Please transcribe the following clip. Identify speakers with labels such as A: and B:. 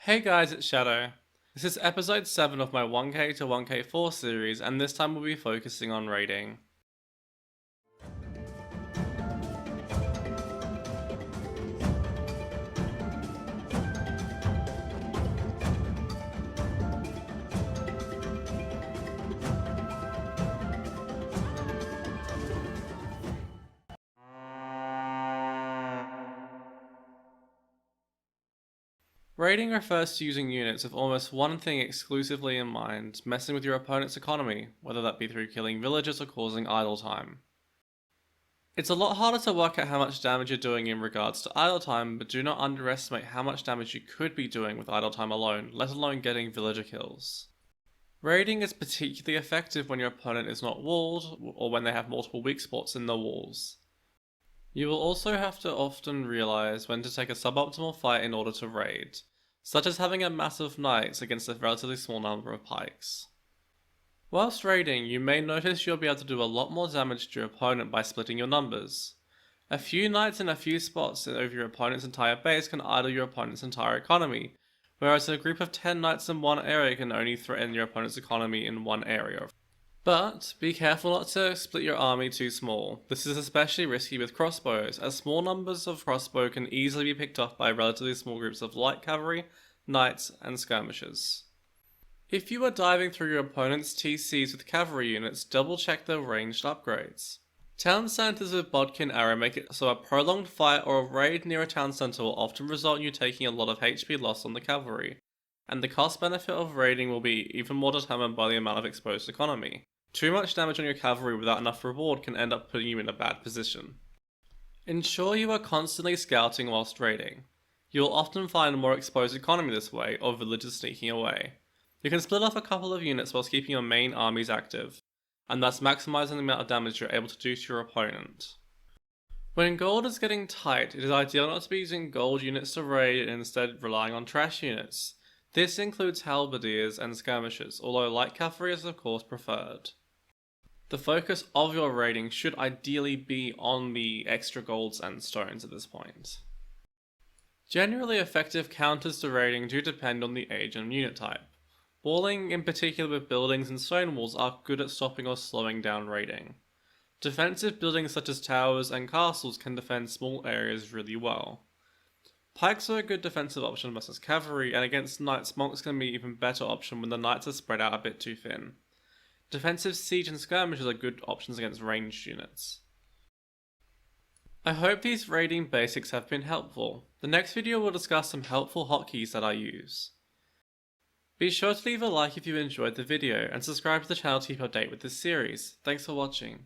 A: Hey guys, it's Shadow. This is episode 7 of my 1k to 1k4 series, and this time we'll be focusing on raiding. Raiding refers to using units with almost one thing exclusively in mind, messing with your opponent's economy, whether that be through killing villagers or causing idle time. It's a lot harder to work out how much damage you're doing in regards to idle time, but do not underestimate how much damage you could be doing with idle time alone, let alone getting villager kills. Raiding is particularly effective when your opponent is not walled, or when they have multiple weak spots in the walls. You will also have to often realize when to take a suboptimal fight in order to raid, such as having a massive knights against a relatively small number of pikes. Whilst raiding, you may notice you'll be able to do a lot more damage to your opponent by splitting your numbers. A few knights in a few spots over your opponent's entire base can idle your opponent's entire economy, whereas a group of 10 knights in one area can only threaten your opponent's economy in one area. But be careful not to split your army too small. This is especially risky with crossbows, as small numbers of crossbow can easily be picked off by relatively small groups of light cavalry, knights, and skirmishers. If you are diving through your opponent's TCs with cavalry units, double check their ranged upgrades. Town centers with bodkin arrow make it so a prolonged fight or a raid near a town center will often result in you taking a lot of HP loss on the cavalry, and the cost benefit of raiding will be even more determined by the amount of exposed economy. Too much damage on your cavalry without enough reward can end up putting you in a bad position. Ensure you are constantly scouting whilst raiding. You will often find more exposed economy this way, or villagers sneaking away. You can split off a couple of units whilst keeping your main armies active, and thus maximizing the amount of damage you're able to do to your opponent. When gold is getting tight, it is ideal not to be using gold units to raid and instead relying on trash units. This includes halberdiers and skirmishers, although light cavalry is of course preferred. The focus of your raiding should ideally be on the extra golds and stones at this point. Generally effective counters to raiding do depend on the age and unit type. Walling, in particular with buildings and stone walls, are good at stopping or slowing down raiding. Defensive buildings such as towers and castles can defend small areas really well. Pikes are a good defensive option versus cavalry, and against knights, monks can be an even better option when the knights are spread out a bit too thin. Defensive siege and skirmishers are good options against ranged units. I hope these raiding basics have been helpful. The next video will discuss some helpful hotkeys that I use. Be sure to leave a like if you enjoyed the video, and subscribe to the channel to keep up to date with this series. Thanks for watching.